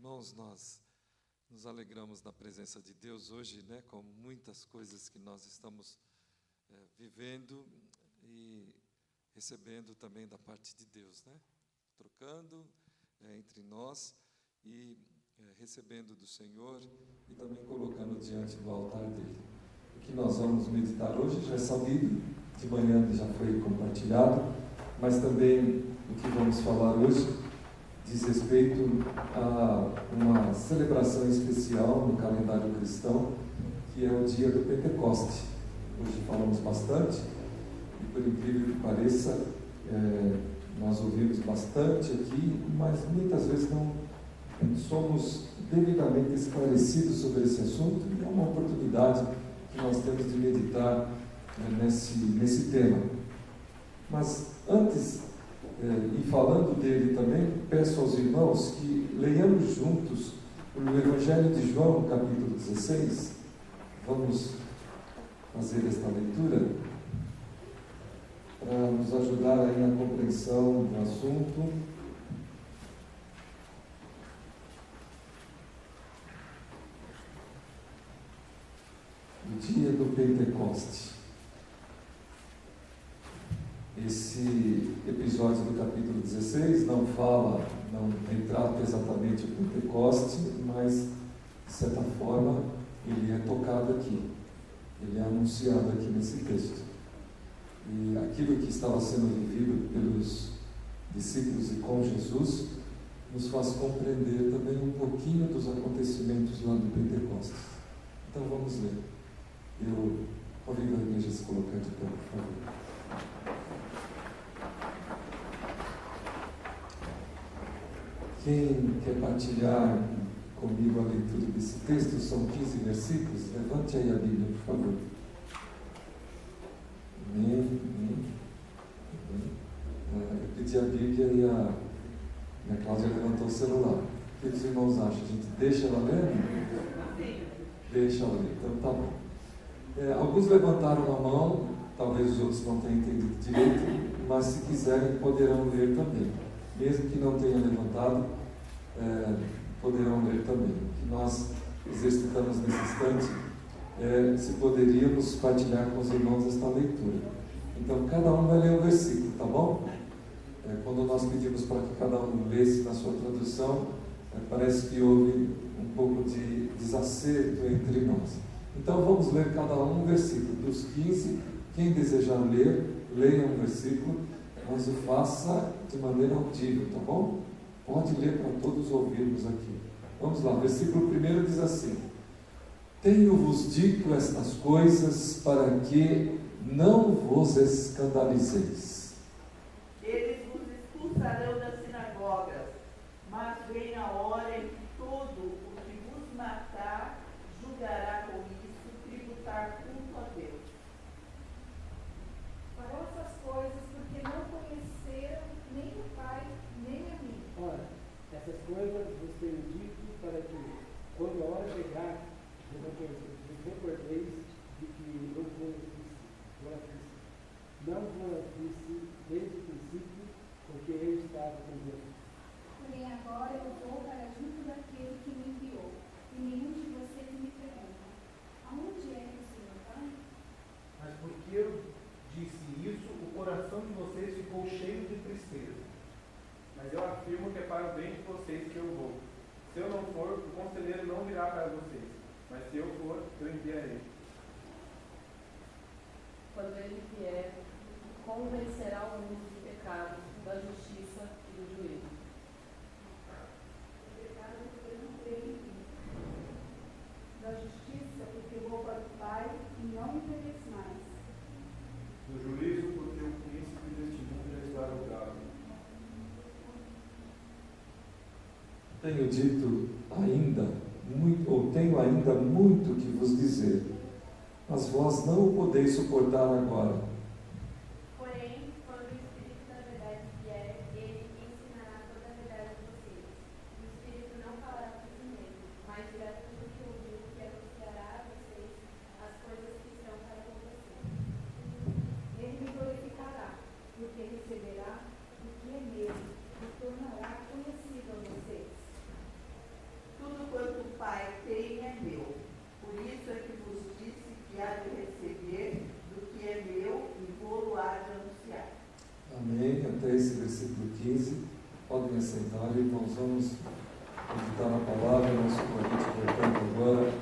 Irmãos, nós nos alegramos na presença de Deus hoje, né, com muitas coisas que nós estamos vivendo e recebendo também da parte de Deus, né, trocando entre nós e recebendo do Senhor e também colocando diante do altar dele. O que nós vamos meditar hoje já é sabido, de manhã já foi compartilhado, mas também o que vamos falar hoje diz respeito a uma celebração especial no calendário cristão, que é o dia do Pentecoste. Hoje falamos bastante, e por incrível que pareça, nós ouvimos bastante aqui, mas muitas vezes não somos devidamente esclarecidos sobre esse assunto, e é uma oportunidade que nós temos de meditar nesse tema. Mas antes, e falando dele também, peço aos irmãos que leiamos juntos o Evangelho de João, capítulo 16. Vamos fazer esta leitura para nos ajudar aí na compreensão do assunto. O dia do Pentecoste. Esse episódio do capítulo 16 não retrata exatamente o Pentecoste, mas, de certa forma, ele é tocado aqui, ele é anunciado aqui nesse texto. E aquilo que estava sendo vivido pelos discípulos e com Jesus nos faz compreender também um pouquinho dos acontecimentos lá do Pentecostes. Então vamos ler. Eu convido a igreja a se colocar de pé, por favor. Quem quer partilhar comigo a leitura desse texto? São 15 versículos. Levante aí a Bíblia, por favor. Amém. Eu pedi a Bíblia e a Cláudia levantou o celular. O que os irmãos acham? A gente deixa ela ler? Deixa ela ler. Então tá bom. Alguns levantaram a mão, talvez os outros não tenham entendido direito, mas se quiserem poderão ler também. Mesmo que não tenham levantado, poderão ler também. O que nós exercitamos nesse instante se poderíamos partilhar com os irmãos esta leitura. Então, cada um vai ler um versículo, tá bom? Quando nós pedimos para que cada um lesse na sua tradução, parece que houve um pouco de desacerto entre nós. Então, vamos ler cada um versículo. Dos 15, quem desejar ler, leia um versículo, mas o faça de maneira audível, tá bom? Pode ler para todos ouvirmos aqui. Vamos lá, versículo 1 diz assim: Tenho-vos dito estas coisas para que não vos escandalizeis. Eles vos expulsarão das sinagogas, mas vem a hora em que todo o que vos matar julgará com isso tributar culto a Deus. Farão essas coisas porque não conheceram nem o Pai, nem a mim. Ora, essas coisas vos tenho dito para que, quando a hora chegar, vos recordeis de que eu não vos disse desde o princípio, porque eu estava com Deus. Porém agora eu vou para junto daquele que me enviou, e nenhum de vocês me pergunta: aonde é que o Senhor vai? Mas porque eu disse isso, o coração de vocês ficou cheio de tristeza. Mas eu afirmo que é para o bem de vocês que eu vou. Se eu não for, o conselheiro não virá para vocês. Mas se eu for, eu enviarei. Quando ele vier, convencerá o mundo do pecado, da justiça e do juízo. O pecado porque eu não creio em mim. Da justiça porque eu vou para o Pai e não me mereço mais. No juízo, porque o príncipe deste mundo já está julgado. Tenho dito tenho ainda muito que vos dizer, mas vós não o podeis suportar agora. Porém, quando o Espírito da verdade vier, ele ensinará toda a verdade a vocês. O Espírito não falará por si mesmo, mas dirá tudo o que ouviu e anunciará a vocês as coisas que estão para acontecer. Ele me glorificará, porque receberá o que é meu e tornará conhecido a vocês. assentarem, irmãos, vamos meditar na palavra, nosso convite voltando agora,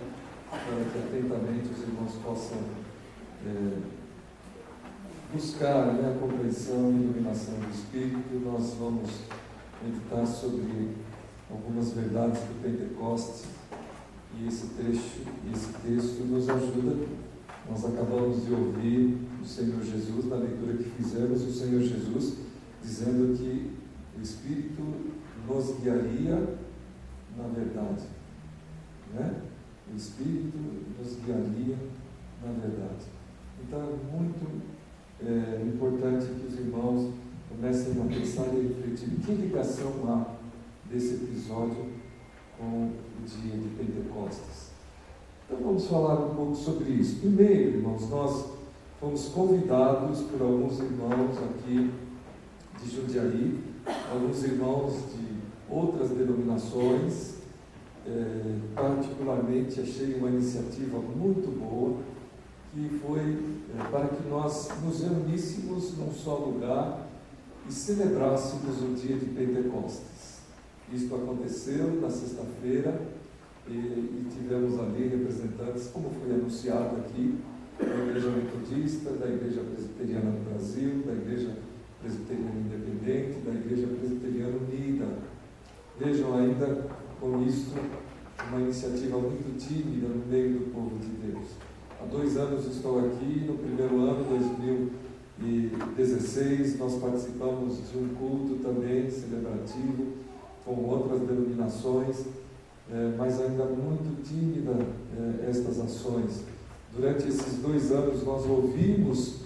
para que atentamente os irmãos possam buscar a compreensão e iluminação do Espírito. Nós vamos meditar sobre algumas verdades do Pentecostes, e esse texto nos ajuda. Nós acabamos de ouvir o Senhor Jesus, na leitura que fizemos, o Senhor Jesus dizendo que o Espírito nos guiaria na verdade, né? O Espírito nos guiaria na verdade. Então é muito importante que os irmãos comecem a pensar e refletir que ligação há desse episódio com o dia de Pentecostes. Então vamos falar um pouco sobre isso. Primeiro, irmãos, nós fomos convidados por alguns irmãos aqui de Jundiaí, alguns irmãos de outras denominações. Particularmente achei uma iniciativa muito boa, que foi para que nós nos reuníssemos num só lugar e celebrássemos o dia de Pentecostes. Isto aconteceu na sexta-feira e tivemos ali representantes, como foi anunciado aqui, da Igreja Metodista, da Igreja Presbiteriana do Brasil, da Igreja Presbiteriana Independente, da Igreja Presbiteriana Unida. Vejam ainda com isto uma iniciativa muito tímida no meio do povo de Deus. Há 2 anos estou aqui, no primeiro ano, 2016, nós participamos de um culto também celebrativo com outras denominações, mas ainda muito tímida estas ações. Durante esses 2 anos nós ouvimos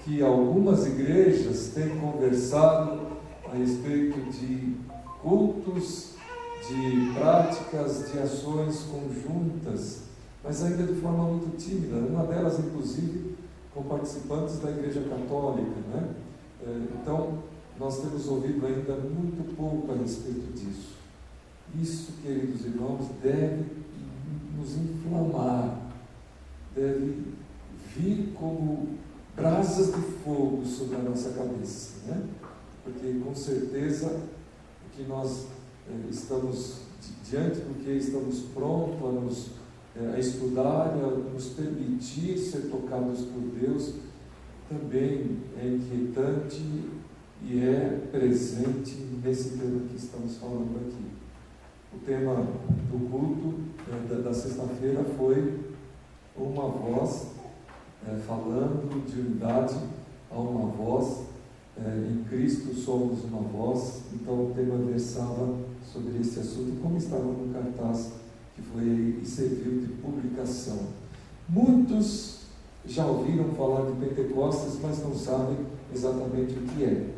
que algumas igrejas têm conversado a respeito de cultos, de práticas, de ações conjuntas, mas ainda de forma muito tímida. Uma delas, inclusive, com participantes da Igreja Católica, né? Então, nós temos ouvido ainda muito pouco a respeito disso. Isso, queridos irmãos, deve nos inflamar, deve vir como brasas de fogo sobre a nossa cabeça, né? Porque, com certeza, o que nós estamos diante do que estamos prontos a estudar, a nos permitir ser tocados por Deus, também é inquietante e é presente nesse tema que estamos falando aqui. O tema do culto da sexta-feira foi uma voz falando de unidade a uma voz. Em Cristo somos uma voz. Então o tema versava sobre esse assunto, como estava no cartaz que foi e serviu de publicação. Muitos já ouviram falar de Pentecostes, mas não sabem exatamente o que é.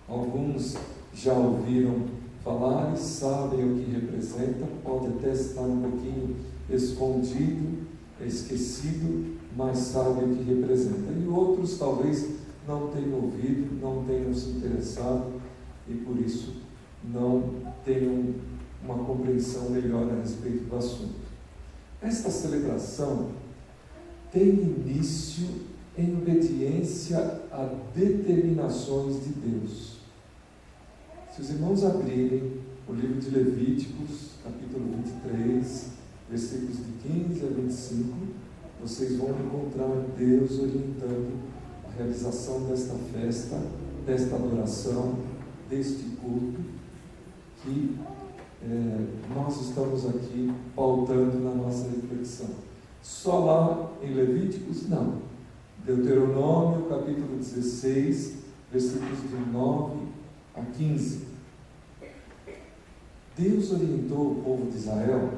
Alguns já ouviram falar e sabem o que representa, pode até estar um pouquinho escondido, esquecido, mas sabem o que representa. E outros talvez não tenham ouvido, não tenham se interessado e por isso não tenham uma compreensão melhor a respeito do assunto. Esta celebração tem início em obediência a determinações de Deus. Se os irmãos abrirem o livro de Levíticos, capítulo 23, versículos de 15 a 25, vocês vão encontrar Deus orientando a realização desta festa, desta adoração, deste culto, que nós estamos aqui pautando na nossa reflexão. Só lá em Levíticos, não. Deuteronômio, capítulo 16, versículos de 9 a 15. Deus orientou o povo de Israel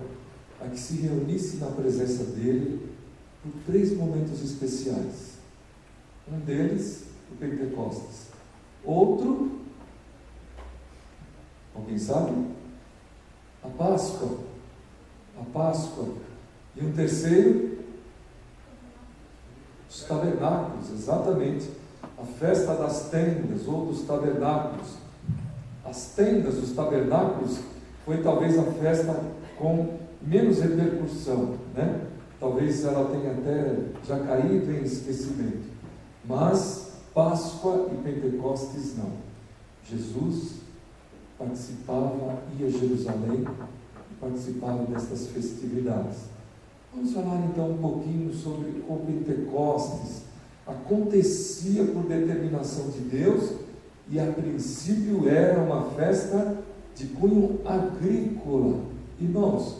a que se reunisse na presença dele por 3 momentos especiais. Um deles, o Pentecostes. Outro, alguém sabe? A Páscoa. A Páscoa. E um terceiro, os tabernáculos, exatamente. A festa das tendas ou dos tabernáculos. As tendas, os tabernáculos, foi talvez a festa com menos repercussão, né? Talvez ela tenha até já caído em esquecimento. Mas Páscoa e Pentecostes não. Jesus participava, ia a Jerusalém e participava destas festividades. Vamos falar então um pouquinho sobre o Pentecostes. Acontecia por determinação de Deus e a princípio era uma festa de cunho agrícola. Irmãos,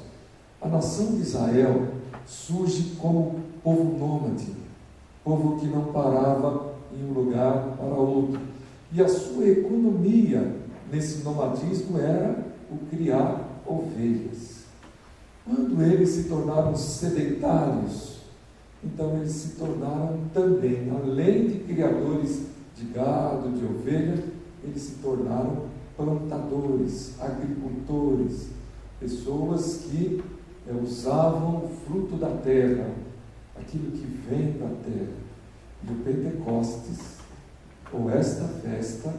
a nação de Israel surge como povo nômade, povo que não parava em um lugar para outro. E a sua economia nesse nomadismo era o criar ovelhas. Quando eles se tornaram sedentários, então eles se tornaram também, além de criadores de gado, de ovelha, eles se tornaram plantadores, agricultores, pessoas que usavam o fruto da terra, aquilo que vem da terra. E o Pentecostes, ou esta festa,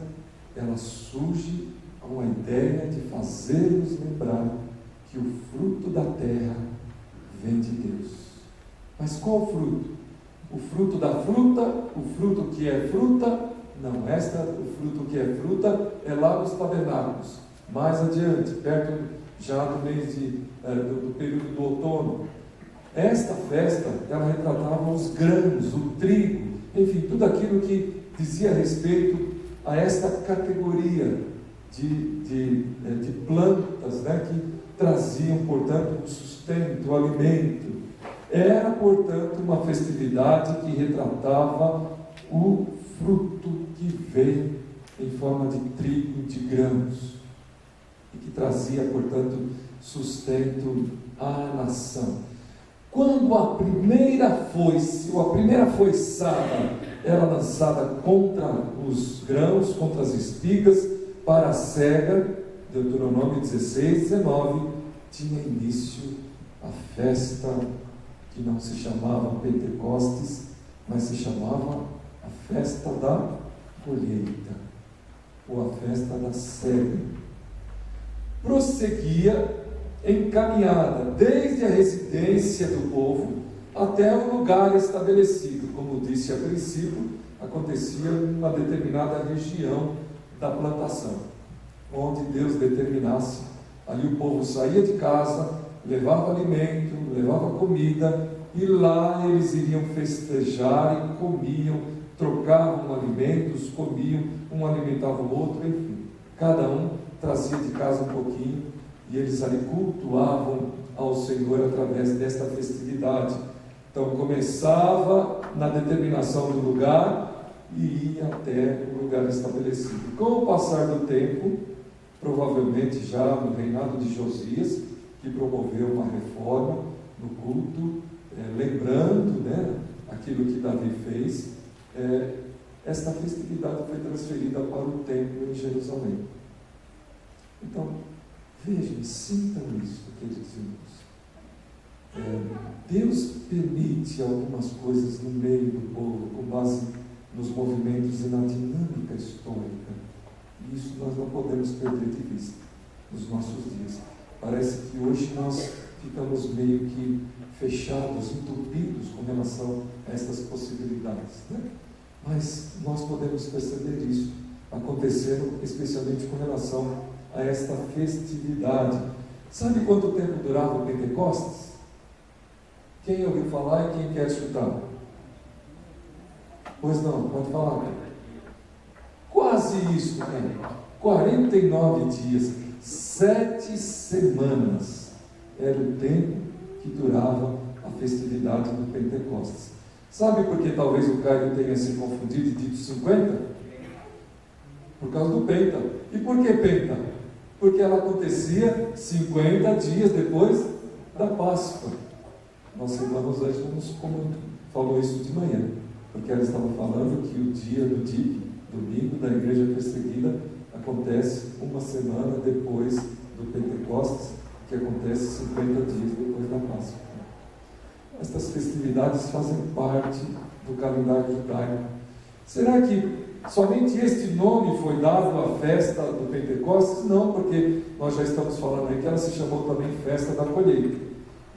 ela surge com a ideia de fazer-nos lembrar que o fruto da terra vem de Deus. Mas qual fruto? O fruto da fruta, o fruto que é fruta? Não, o fruto que é fruta é lá nos tabernáculos, mais adiante, perto já do mês do período do outono. Esta festa, ela retratava os grãos, o trigo, enfim, tudo aquilo que dizia respeito a esta categoria de plantas, né, que traziam, portanto, o sustento, o alimento. Era, portanto, uma festividade que retratava o fruto que vem em forma de trigo, de grãos, e que trazia, portanto, sustento à nação. Quando a primeira foice, ou a primeira foiçada, era lançada contra os grãos, contra as espigas, para a cega, Deuteronômio 16, 19, tinha início a festa que não se chamava Pentecostes, mas se chamava a festa da colheita, ou a festa da cega. Prosseguia encaminhada desde a residência do povo até o lugar estabelecido. Como disse a princípio, acontecia uma determinada região da plantação, onde Deus determinasse. Ali o povo saía de casa, levava alimento, levava comida, e lá eles iriam festejar e comiam, trocavam alimentos, comiam, um alimentava o outro, enfim, cada um trazia de casa um pouquinho, e eles ali cultuavam ao Senhor através desta festividade. Então começava na determinação do lugar e ia até o lugar estabelecido. Com o passar do tempo, provavelmente já no reinado de Josias, que promoveu uma reforma no culto, lembrando, né, aquilo que Davi fez, esta festividade foi transferida para o templo em Jerusalém. Então, vejam, sintam isso, queridos irmãos. Deus permite algumas coisas no meio do povo, com base nos movimentos e na dinâmica histórica. E isso nós não podemos perder de vista nos nossos dias. Parece que hoje nós ficamos meio que fechados, entupidos com relação a essas possibilidades, né? Mas nós podemos perceber isso acontecendo, especialmente com relação a esta festividade. Sabe quanto tempo durava o Pentecostes? Quem ouviu falar e quem quer escutar? Pois não, pode falar. Quase isso, né? 49 dias, 7 semanas era o tempo que durava a festividade do Pentecostes. Sabe por que talvez o Caio tenha se confundido e dito 50? Por causa do Penta. E por que Penta? Porque ela acontecia 50 dias depois da Páscoa. Nossa irmã Rosângela nos falou isso de manhã, porque ela estava falando que o dia do DIP, domingo da Igreja Perseguida, acontece uma semana depois do Pentecostes, que acontece 50 dias depois da Páscoa. Estas festividades fazem parte do calendário judaico. Será que somente este nome foi dado à festa do Pentecostes? Não, porque nós já estamos falando aí que ela se chamou também Festa da Colheita.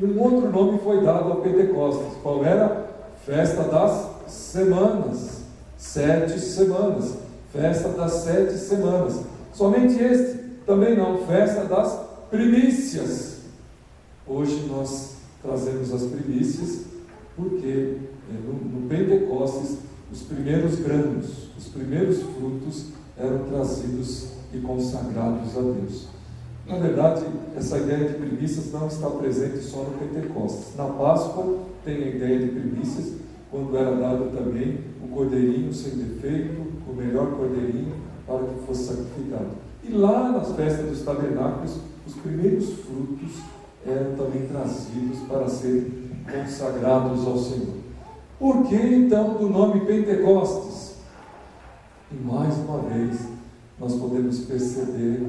E um outro nome foi dado ao Pentecostes. Qual era? Festa das Semanas. 7 semanas. Festa das 7 semanas. Somente este Também não, festa das primícias. Hoje nós trazemos as primícias porque no Pentecostes os primeiros grãos, os primeiros frutos eram trazidos e consagrados a Deus. Na verdade, essa ideia de primícias não está presente só no Pentecostes. Na Páscoa tem a ideia de primícias, quando era dado também o cordeirinho sem defeito, o melhor cordeirinho, para que fosse sacrificado. E lá nas festas dos tabernáculos, os primeiros frutos eram também trazidos para serem consagrados ao Senhor. Por que então do nome Pentecostes? E mais uma vez, nós podemos perceber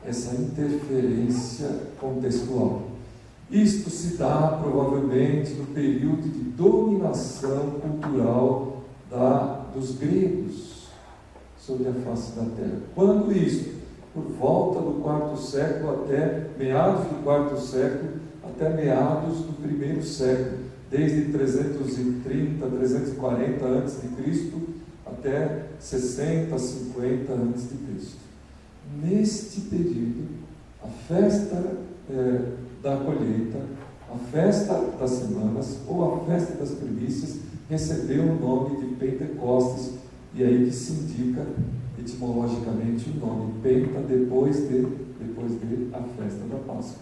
essa interferência contextual. Isto se dá provavelmente no período de dominação cultural dos gregos sobre a face da terra. Quando isso? Por volta do quarto século até meados do quarto século, até meados do primeiro século, desde 330, 340 a.C. até 60, 50 a.C. Neste período, a festa da colheita, a festa das semanas ou a festa das primícias recebeu o nome de Pentecostes, e aí que se indica etimologicamente o nome Penta, depois de a festa da Páscoa,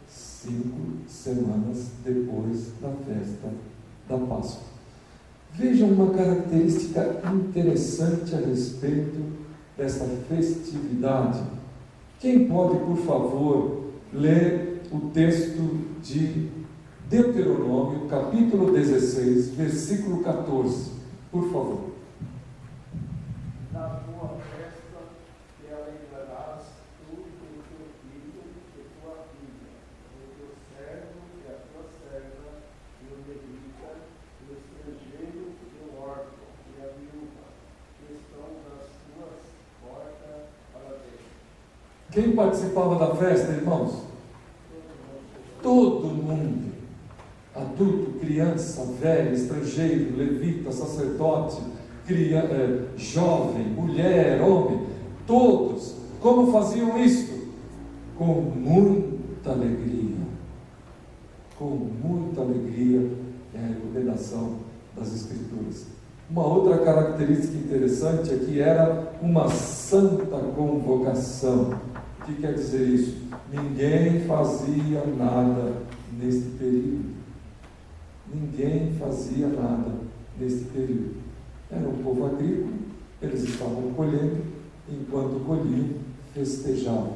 5 semanas depois da festa da Páscoa. Vejam uma característica interessante a respeito dessa festividade. Quem pode, por favor, ler o texto de Deuteronômio, capítulo 16, versículo 14, por favor. Na tua festa te alegrarás tu e teu filho e tua filha, o teu servo e a tua serva, e o levita, e o estrangeiro e o órfão, e a viúva, que estão nas tuas portas para dentro. Quem participava da festa, irmãos? Todo mundo. Adulto, criança, velho, estrangeiro, levita, sacerdote, jovem, mulher, homem, todos. Como faziam isso? Com muita alegria. Com muita alegria, é a recomendação das Escrituras. Uma outra característica interessante é que era uma santa convocação. O que quer dizer isso? Ninguém fazia nada neste período. Ninguém fazia nada neste período. Era um povo agrícola, eles estavam colhendo, enquanto colhiam, festejavam.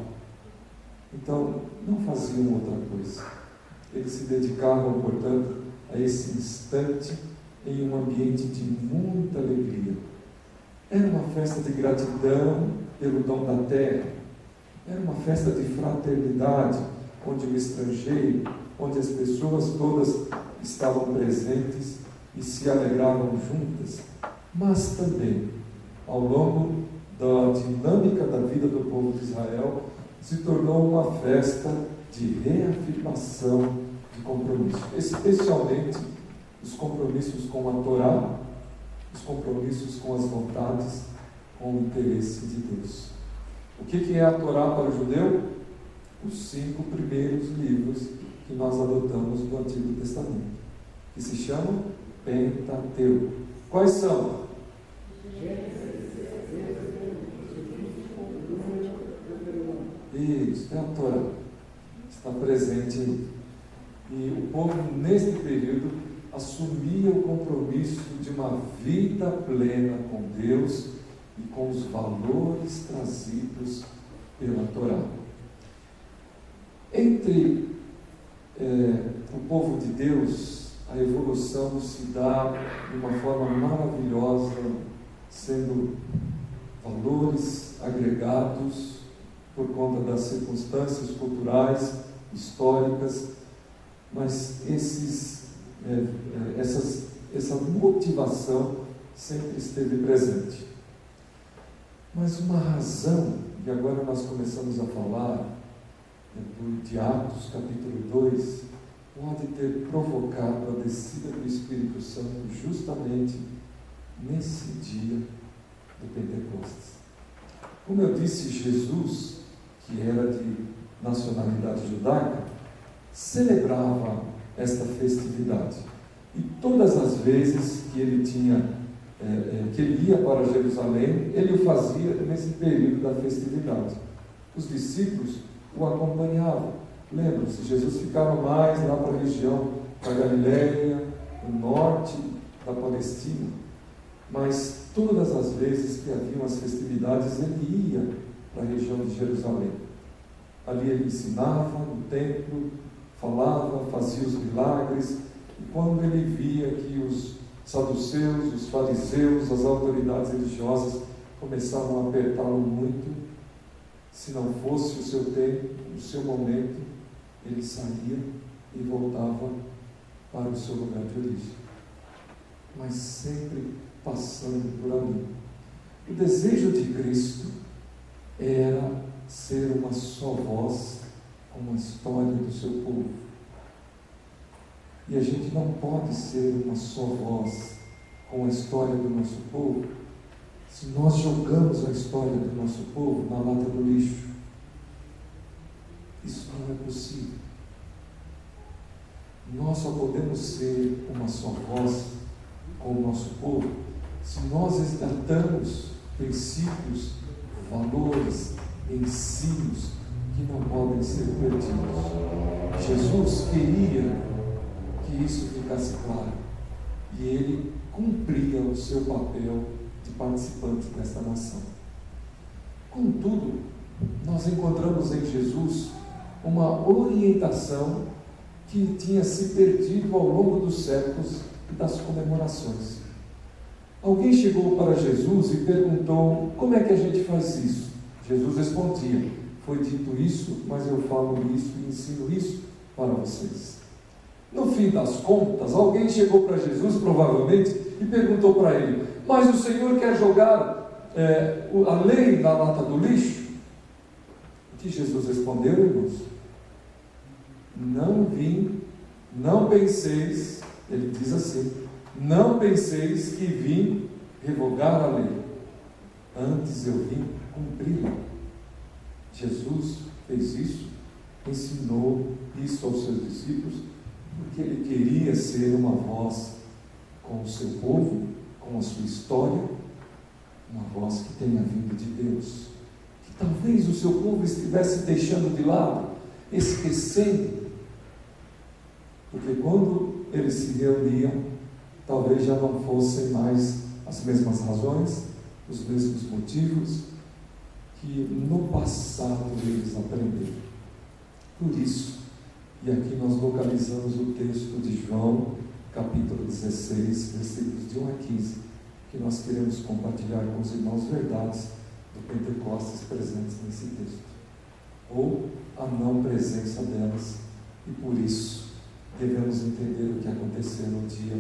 Então, não faziam outra coisa. Eles se dedicavam, portanto, a esse instante em um ambiente de muita alegria. Era uma festa de gratidão pelo dom da terra. Era uma festa de fraternidade, onde o estrangeiro, onde as pessoas todas estavam presentes e se alegravam juntas. Mas também, ao longo da dinâmica da vida do povo de Israel, se tornou uma festa de reafirmação de compromisso, especialmente os compromissos com a Torá, os compromissos com as vontades, com o interesse de Deus. O que é a Torá para o judeu? Os 5 primeiros livros que nós adotamos no Antigo Testamento, que se chamam Pentateuco. Quais são? Isso, é a Torá. Está presente aí. E o povo, nesse período, assumia o compromisso de uma vida plena com Deus e com os valores trazidos pela Torá. Entre o povo de Deus, a evolução se dá de uma forma maravilhosa, sendo valores agregados por conta das circunstâncias culturais, históricas, mas essa motivação sempre esteve presente. Mas uma razão, e agora nós começamos a falar de Atos capítulo 2, pode ter provocado a descida do Espírito Santo justamente nesse dia do Pentecostes. Como eu disse, Jesus, que era de nacionalidade judaica, celebrava esta festividade. E todas as vezes que ele que ele ia para Jerusalém, ele o fazia nesse período da festividade. Os discípulos o acompanhavam. Lembram-se, Jesus ficava mais lá para a região da Galileia, no norte da Palestina. Mas todas as vezes que haviam as festividades, ele ia para a região de Jerusalém. Ali ele ensinava no templo, falava, fazia os milagres. E quando ele via que os saduceus, os fariseus, as autoridades religiosas começavam a apertá-lo muito, se não fosse o seu tempo, o seu momento, ele saía e voltava para o seu lugar de origem. Mas sempre passando por ali. O desejo de Cristo era ser uma só voz com a história do seu povo. E a gente não pode ser uma só voz com a história do nosso povo se nós jogamos a história do nosso povo na lata do lixo. Isso não é possível. Nós só podemos ser uma só voz com o nosso povo se nós resgatamos princípios, valores, ensinos que não podem ser perdidos. Jesus queria que isso ficasse claro, e ele cumpria o seu papel de participante desta nação. Contudo, nós encontramos em Jesus uma orientação que tinha se perdido ao longo dos séculos e das comemorações. Alguém chegou para Jesus e perguntou: como é que a gente faz isso? Jesus respondia: foi dito isso, mas eu falo isso e ensino isso para vocês. No fim das contas, alguém chegou para Jesus, provavelmente, e perguntou para ele: mas o Senhor quer jogar a lei na lata do lixo? O que Jesus respondeu, irmãos? Não penseis, ele diz assim, não penseis que vim revogar a lei, antes eu vim cumpri-la. Jesus fez isso, ensinou isso aos seus discípulos, porque ele queria ser uma voz com o seu povo, com a sua história, uma voz que tenha vindo de Deus, que talvez o seu povo estivesse deixando de lado, esquecendo, porque quando eles se reuniam, talvez já não fossem mais as mesmas razões, os mesmos motivos que no passado eles aprenderam. Por isso, e aqui nós localizamos o texto de João, capítulo 16, versículos de 1 a 15, que nós queremos compartilhar com os irmãos verdades do Pentecostes presentes nesse texto, ou a não presença delas, e por isso devemos entender o que aconteceu no dia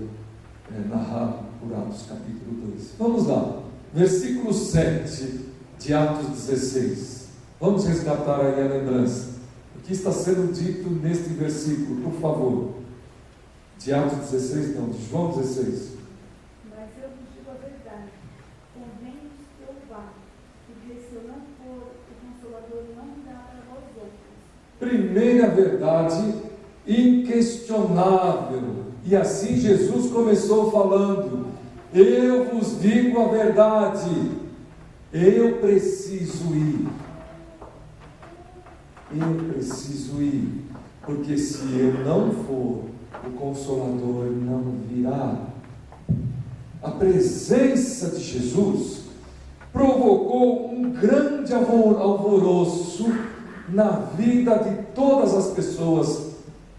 narrado por Atos capítulo 2. Vamos lá, versículo 7 de Atos 16. Vamos resgatar aí a lembrança. O que está sendo dito neste versículo, por favor? De Atos 16, não, de João 16. Mas eu vos digo a verdade, convém-vos que eu vá, porque se eu não for, o Consolador não virá para vós outros. Primeira verdade, inquestionável. E assim Jesus começou falando: eu vos digo a verdade, eu preciso ir. Eu preciso ir, porque se eu não for, o Consolador não virá. A presença de Jesus provocou um grande alvoroço na vida de todas as pessoas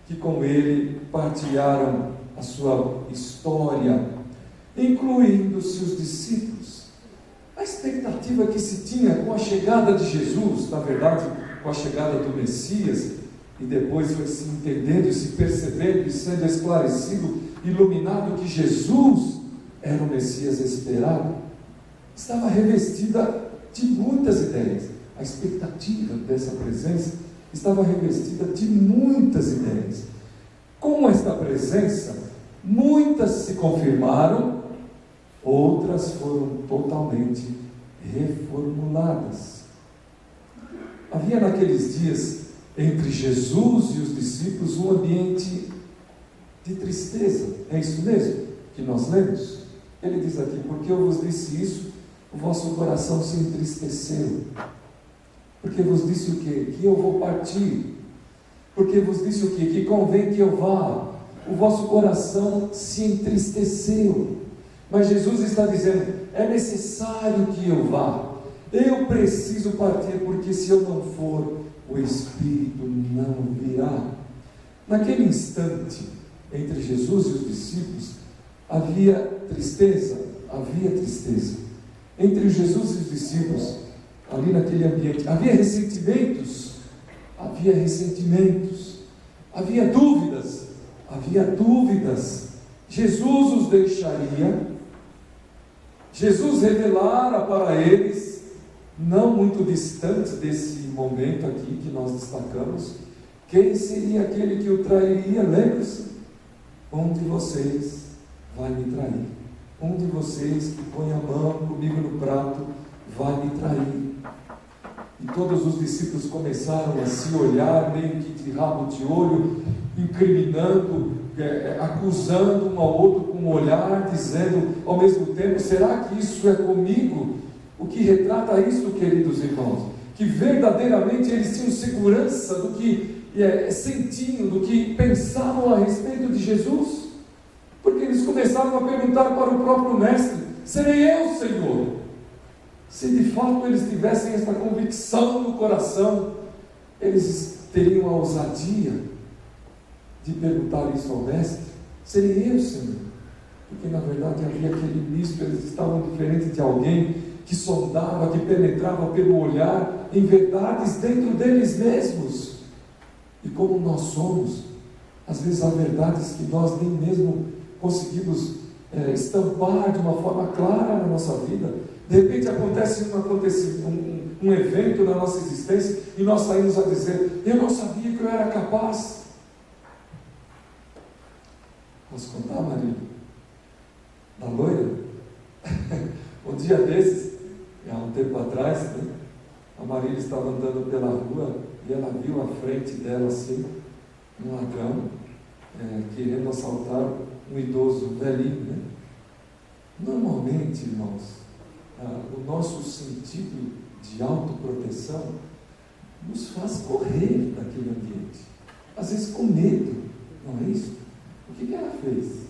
que com ele partilharam a sua história, incluindo-se os discípulos. A expectativa que se tinha com a chegada de Jesus, na verdade, com a chegada do Messias, e depois foi se entendendo e se percebendo e sendo esclarecido, iluminado que Jesus era o Messias esperado, estava revestida de muitas ideias. A expectativa dessa presença estava revestida de muitas ideias. Com esta presença, muitas se confirmaram, outras foram totalmente reformuladas. Havia naqueles dias, entre Jesus e os discípulos, um ambiente de tristeza. É isso mesmo que nós lemos? Ele diz aqui: porque eu vos disse isso, o vosso coração se entristeceu. Porque vos disse o quê? Que eu vou partir. Porque vos disse o quê? Que convém que eu vá. O vosso coração se entristeceu. Mas Jesus está dizendo: é necessário que eu vá. Eu preciso partir, porque se eu não for, o Espírito não virá. Naquele instante, entre Jesus e os discípulos, havia tristeza. Entre Jesus e os discípulos, ali naquele ambiente, havia ressentimentos, havia dúvidas. Jesus os deixaria, Jesus revelara para eles, não muito distante desse momento aqui que nós destacamos, quem seria aquele que o trairia. Lembre-se: um de vocês vai me trair, um de vocês que põe a mão comigo no prato vai me trair. E todos os discípulos começaram a se olhar, meio que de rabo de olho, incriminando, acusando um ao outro com um olhar, dizendo ao mesmo tempo: será que isso é comigo? O que retrata isso, queridos irmãos? Que verdadeiramente eles tinham segurança do que sentiam, do que pensavam a respeito de Jesus, porque eles começaram a perguntar para o próprio Mestre: serei eu, Senhor? Se de fato eles tivessem esta convicção no coração, eles teriam a ousadia de perguntar isso ao Mestre: serei eu, Senhor? Porque na verdade havia aquele misto, eles estavam diferentes de alguém que sondava, que penetrava pelo olhar em verdades dentro deles mesmos. E como nós somos, às vezes há verdades que nós nem mesmo conseguimos estampar de uma forma clara na nossa vida. De repente acontece um evento na nossa existência e nós saímos a dizer: eu não sabia que eu era capaz. Posso contar, Maria? Da loira? Um dia desses, há um tempo atrás, né, a Marília estava andando pela rua e ela viu à frente dela assim um ladrão querendo assaltar um idoso velhinho, né? Normalmente, irmãos, o nosso sentido de autoproteção nos faz correr daquele ambiente, às vezes com medo, não é isso? O que ela fez?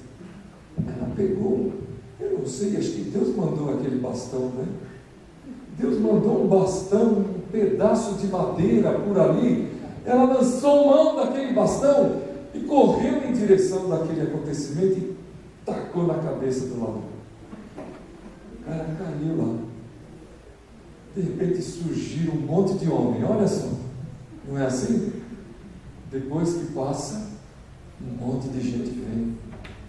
Ela pegou, eu não sei, acho que Deus mandou aquele bastão, né? Deus mandou um bastão, um pedaço de madeira por ali. Ela lançou mão daquele bastão e correu em direção daquele acontecimento e tacou na cabeça do ladrão. O cara caiu lá. De repente surgiram um monte de homens. Olha só, não é assim? Depois que passa, um monte de gente vem,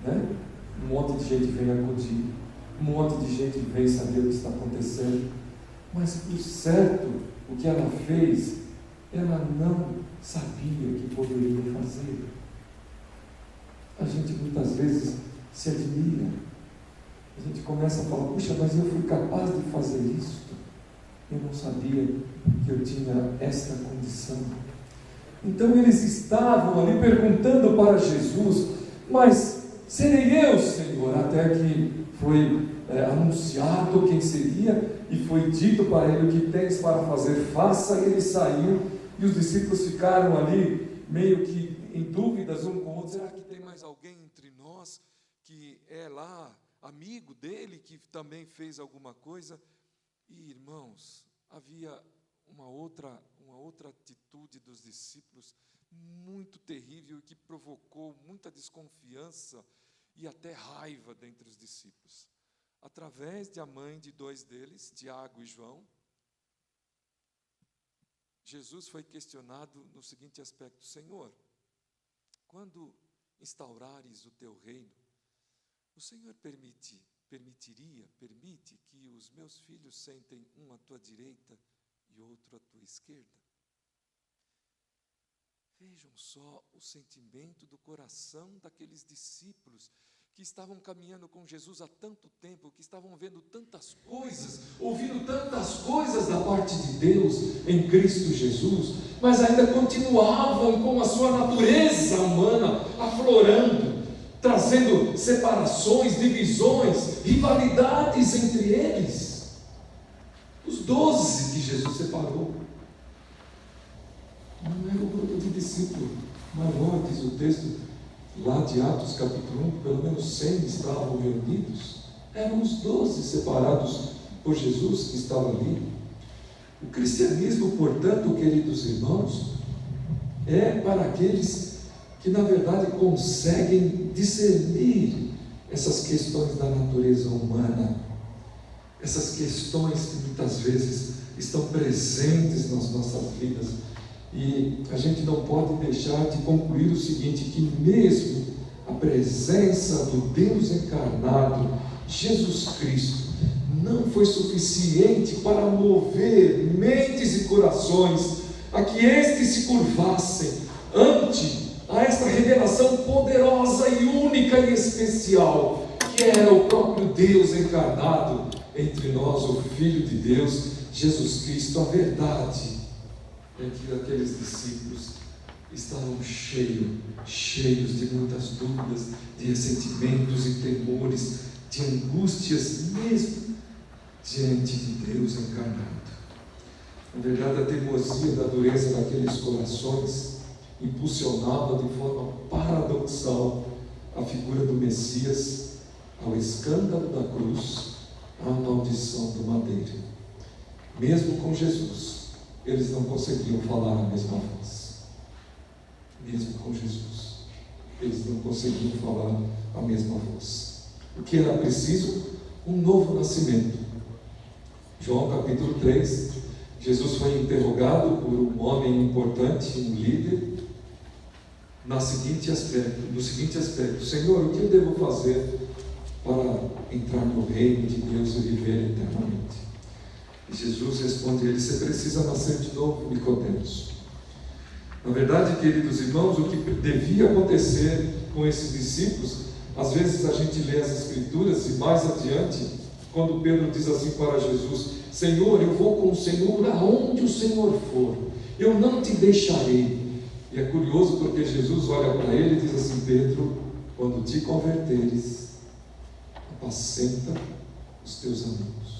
né? Um monte de gente vem acudir, um monte de gente vem saber o que está acontecendo. Mas por certo, o que ela fez, ela não sabia o que poderia fazer. A gente muitas vezes se admira. A gente começa a falar: puxa, mas eu fui capaz de fazer isso. Eu não sabia que eu tinha esta condição. Então eles estavam ali perguntando para Jesus: mas serei eu, Senhor? Até que foi anunciado quem seria e foi dito para ele: o que tens para fazer, faça. E ele saiu e os discípulos ficaram ali meio que em dúvidas um com o outro: será que tem mais alguém entre nós que é lá amigo dele, que também fez alguma coisa? E irmãos, havia uma outra atitude dos discípulos muito terrível e que provocou muita desconfiança e até raiva dentre os discípulos. Através de a mãe de dois deles, Tiago e João, Jesus foi questionado no seguinte aspecto: Senhor, quando instaurares o teu reino, o Senhor permite que os meus filhos sentem um à tua direita e outro à tua esquerda? Vejam só o sentimento do coração daqueles discípulos que que estavam caminhando com Jesus há tanto tempo, que estavam vendo tantas coisas, ouvindo tantas coisas da parte de Deus em Cristo Jesus, mas ainda continuavam com a sua natureza humana aflorando, trazendo separações, divisões, rivalidades entre eles. Os 12 que Jesus separou não era o grupo de discípulos, mas não, diz o texto lá de Atos capítulo 1, pelo menos 100 estavam reunidos. Eram os 12 separados por Jesus que estavam ali. O cristianismo, portanto, queridos irmãos, é para aqueles que na verdade conseguem discernir essas questões da natureza humana, essas questões que muitas vezes estão presentes nas nossas vidas. E a gente não pode deixar de concluir o seguinte, que mesmo a presença do Deus encarnado, Jesus Cristo, não foi suficiente para mover mentes e corações a que estes se curvassem ante a esta revelação poderosa e única e especial, que era o próprio Deus encarnado entre nós, o Filho de Deus, Jesus Cristo. A verdade é que aqueles discípulos estavam cheios de muitas dúvidas, de ressentimentos e temores, de angústias, mesmo diante de Deus encarnado. Na verdade, a teimosia da dureza daqueles corações impulsionava de forma paradoxal a figura do Messias ao escândalo da cruz, à maldição do madeiro. Mesmo com Jesus, eles não conseguiam falar a mesma voz. Mesmo com Jesus, eles não conseguiam falar a mesma voz. O que era preciso? Um novo nascimento. João capítulo 3, Jesus foi interrogado por um homem importante, um líder, no seguinte aspecto: Senhor, o que eu devo fazer para entrar no reino de Deus e viver eternamente? E Jesus responde a ele: você precisa nascer de novo, Nicodemos. Na verdade, queridos irmãos, o que devia acontecer com esses discípulos, às vezes a gente lê as Escrituras e mais adiante, quando Pedro diz assim para Jesus: Senhor, eu vou com o Senhor aonde o Senhor for, eu não te deixarei. E é curioso porque Jesus olha para ele e diz assim: Pedro, quando te converteres, apacenta os teus amigos.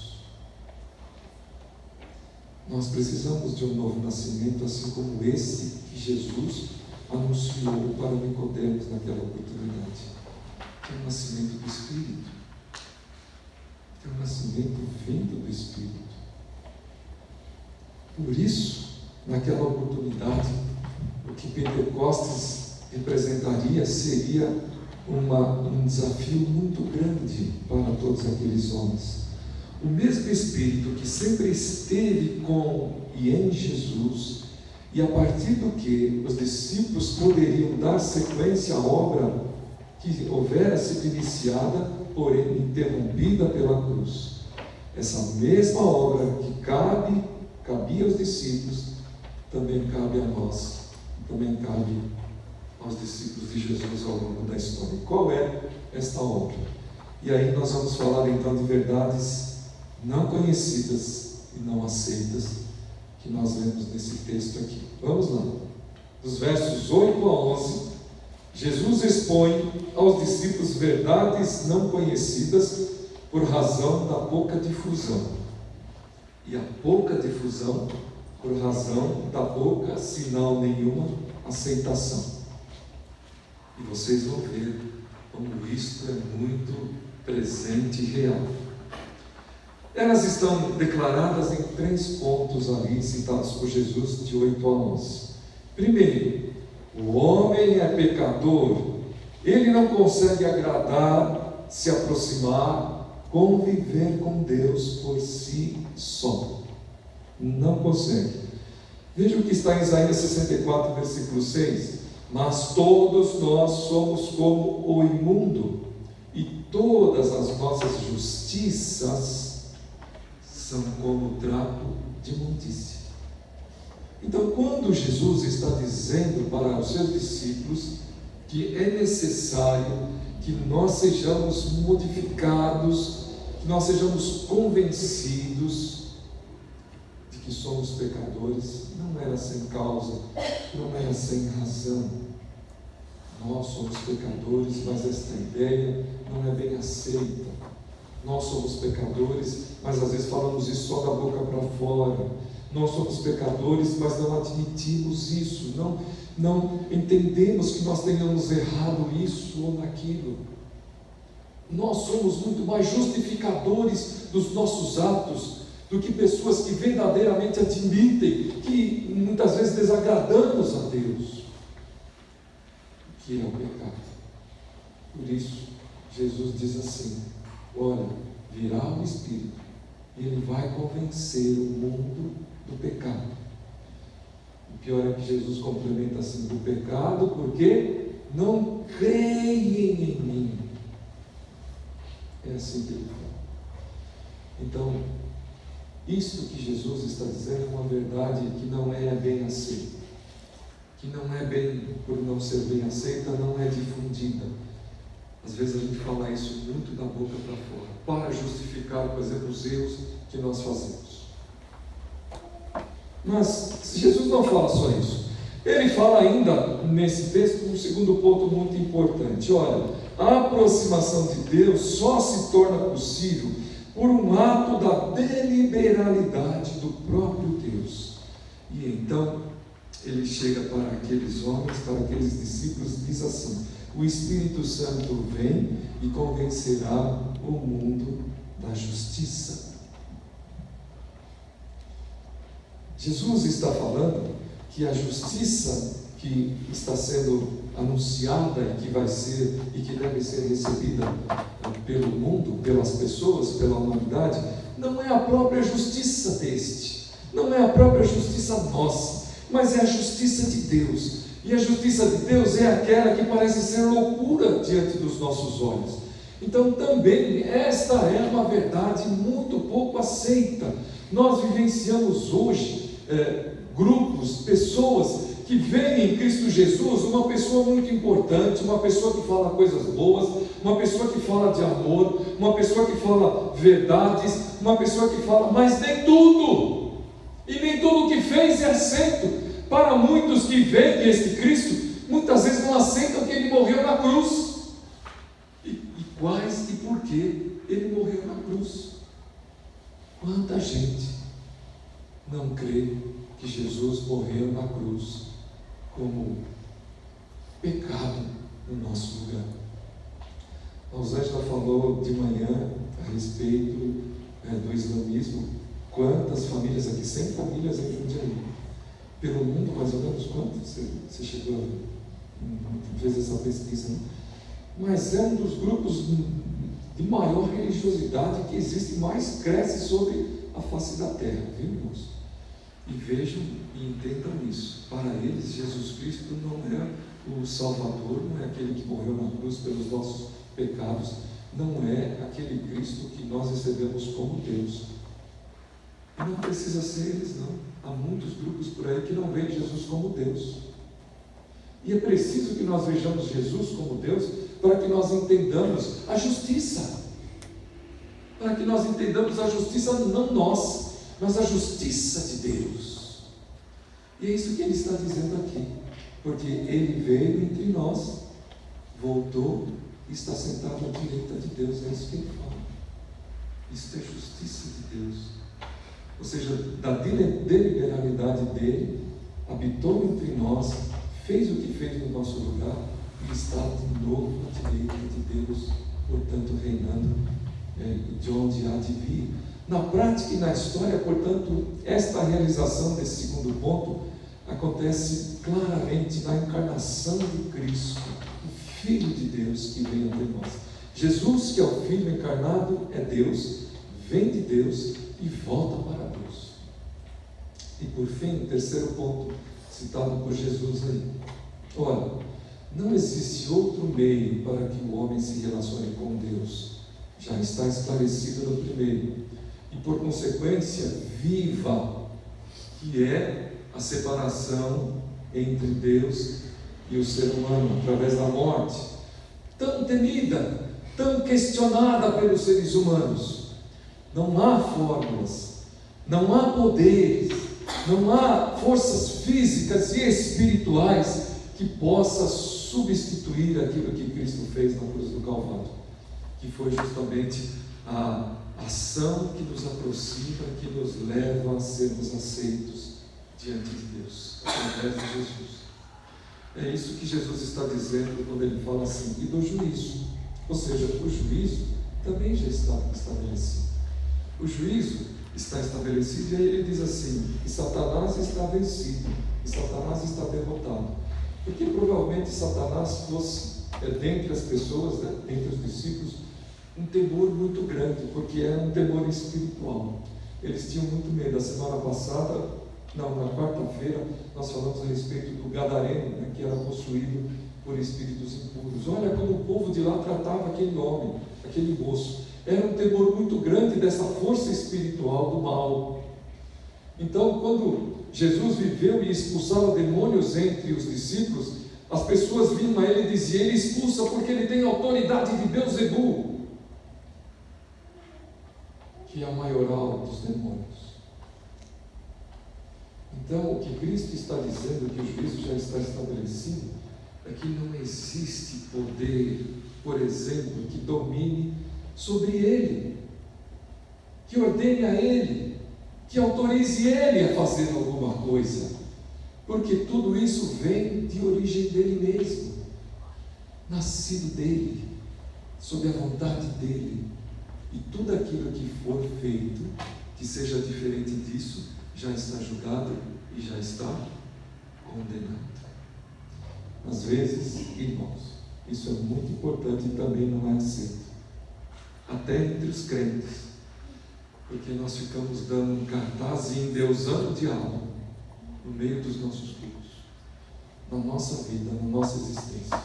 Nós precisamos de um novo nascimento, assim como esse que Jesus anunciou para Nicodemos naquela oportunidade. Que é um nascimento do Espírito. Que é um nascimento vindo do Espírito. Por isso, naquela oportunidade, o que Pentecostes representaria seria um desafio muito grande para todos aqueles homens. O mesmo Espírito que sempre esteve com e em Jesus, e a partir do que os discípulos poderiam dar sequência à obra que houvera sido iniciada, porém interrompida pela cruz. Essa mesma obra que cabia aos discípulos, também cabe a nós, também cabe aos discípulos de Jesus ao longo da história. Qual é esta obra? E aí nós vamos falar então de verdades não conhecidas e não aceitas, que nós vemos nesse texto aqui. Vamos lá. Dos versos 8 a 11, Jesus expõe aos discípulos verdades não conhecidas por razão da pouca difusão. E a pouca difusão por razão da pouca, se não nenhuma, aceitação. E vocês vão ver como isto é muito presente e real. Elas estão declaradas em 3 pontos ali, citados por Jesus, de 8 a 11. Primeiro, o homem é pecador, ele não consegue agradar, se aproximar, conviver com Deus por si só. Não consegue. Veja o que está em Isaías 64, versículo 6. Mas todos nós somos como o imundo, e todas as nossas justiças são como trapo de imundícia. Então, quando Jesus está dizendo para os seus discípulos que é necessário que nós sejamos modificados, que nós sejamos convencidos de que somos pecadores. Não era sem causa, não era sem razão. Nós somos pecadores, mas esta ideia não é bem aceita. Nós somos pecadores, mas às vezes falamos isso só da boca para fora. Nós somos pecadores, mas não admitimos isso, não entendemos que nós tenhamos errado isso ou naquilo. Nós somos muito mais justificadores dos nossos atos do que pessoas que verdadeiramente admitem que muitas vezes desagradamos a Deus, que é o pecado. Por isso, Jesus diz assim: olha, virá o Espírito e Ele vai convencer o mundo do pecado. O pior é que Jesus complementa assim: do pecado, porque não creem em mim. É assim que Ele fala. Então, isto que Jesus está dizendo é uma verdade que não é bem aceita, que não é bem, por não ser bem aceita, não é difundida. Às vezes a gente fala isso muito da boca para fora, para justificar, por exemplo, os erros que nós fazemos. Mas Jesus não fala só isso. Ele fala ainda, nesse texto, um segundo ponto muito importante. Olha, a aproximação de Deus só se torna possível por um ato da deliberalidade do próprio Deus. E então, ele chega para aqueles homens, para aqueles discípulos, e diz assim: o Espírito Santo vem e convencerá o mundo da justiça. Jesus está falando que a justiça que está sendo anunciada e que vai ser e que deve ser recebida pelo mundo, pelas pessoas, pela humanidade, não é a própria justiça deste, não é a própria justiça nossa, mas é a justiça de Deus. E a justiça de Deus é aquela que parece ser loucura diante dos nossos olhos. Então também esta é uma verdade muito pouco aceita. Nós vivenciamos hoje grupos, pessoas que veem em Cristo Jesus uma pessoa muito importante, uma pessoa que fala coisas boas, uma pessoa que fala de amor, uma pessoa que fala verdades, uma pessoa que fala, mas nem tudo, e nem tudo que fez é aceito. Para muitos que veem este Cristo, muitas vezes não aceitam que Ele morreu na cruz. E quais e por que Ele morreu na cruz? Quanta gente não crê que Jesus morreu na cruz como pecado no nosso lugar? A Rosângela falou de manhã a respeito do islamismo. Quantas famílias aqui? 100 famílias em Jundiaí. Pelo mundo, mais ou menos, quanto você chegou a fez essa pesquisa? Né? Mas é um dos grupos de maior religiosidade que existe, mais cresce sobre a face da terra, viu, irmãos? E vejam e entendam isso. Para eles, Jesus Cristo não é o Salvador, não é aquele que morreu na cruz pelos nossos pecados, não é aquele Cristo que nós recebemos como Deus. E não precisa ser eles, não. Há muitos grupos por aí que não veem Jesus como Deus. E é preciso que nós vejamos Jesus como Deus para que nós entendamos a justiça. Para que nós entendamos a justiça não nossa, mas a justiça de Deus. E é isso que ele está dizendo aqui. Porque ele veio entre nós, voltou e está sentado à direita de Deus. É isso que ele fala. Isso é justiça de Deus. Ou seja, da deliberalidade dele, habitou entre nós, fez o que fez no nosso lugar e está de novo à direita de Deus, portanto reinando de onde há de vir. Na prática e na história, portanto, esta realização desse segundo ponto acontece claramente na encarnação de Cristo, o Filho de Deus que vem entre nós. Jesus, que é o Filho encarnado, é Deus, vem de Deus e volta para Deus. E por fim, o terceiro ponto citado por Jesus aí. Olha, não existe outro meio para que o homem se relacione com Deus. Já está esclarecido no primeiro. E por consequência, viva, que é a separação entre Deus e o ser humano através da morte, tão temida, tão questionada pelos seres humanos. Não há fórmulas, não há poderes, não há forças físicas e espirituais que possa substituir aquilo que Cristo fez na cruz do Calvário, que foi justamente a ação que nos aproxima, que nos leva a sermos aceitos diante de Deus, através de Jesus. É isso que Jesus está dizendo quando ele fala assim, e do juízo. Ou seja, o juízo também já está estabelecido. O juízo está estabelecido, e aí ele diz assim, e Satanás está vencido, e Satanás está derrotado. Porque provavelmente Satanás fosse, dentre as pessoas, dentre os discípulos, um temor muito grande, porque era um temor espiritual. Eles tinham muito medo. A semana passada, na quarta-feira, nós falamos a respeito do gadareno, que era possuído por espíritos impuros. Olha como o povo de lá tratava aquele homem, aquele moço. Era um temor muito grande dessa força espiritual do mal. Então, quando Jesus viveu e expulsava demônios entre os discípulos, as pessoas vinham a ele e diziam, ele expulsa porque ele tem autoridade de Beelzebul, que é a maioral dos demônios. Então, o que Cristo está dizendo, que o juízo já está estabelecido, é que não existe poder, por exemplo, que domine sobre ele, que ordene a ele, que autorize ele a fazer alguma coisa, porque tudo isso vem de origem dele mesmo, nascido dele, sob a vontade dele, e tudo aquilo que for feito, que seja diferente disso, já está julgado e já está condenado. Às vezes, irmãos, isso é muito importante e também não é aceito, até entre os crentes, porque nós ficamos dando um cartaz e endeusando o diabo no meio dos nossos cultos, na nossa vida, na nossa existência.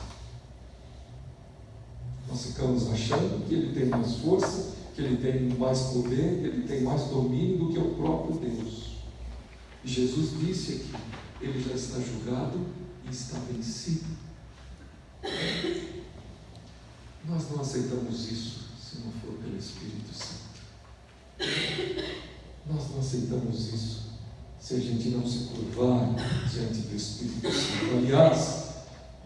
Nós ficamos achando que ele tem mais força, que ele tem mais poder, que ele tem mais domínio do que o próprio Deus. E Jesus disse aqui, ele já está julgado e está vencido. Nós não aceitamos isso se não for pelo Espírito Santo. Nós não aceitamos isso se a gente não se curvar diante do Espírito Santo. Aliás,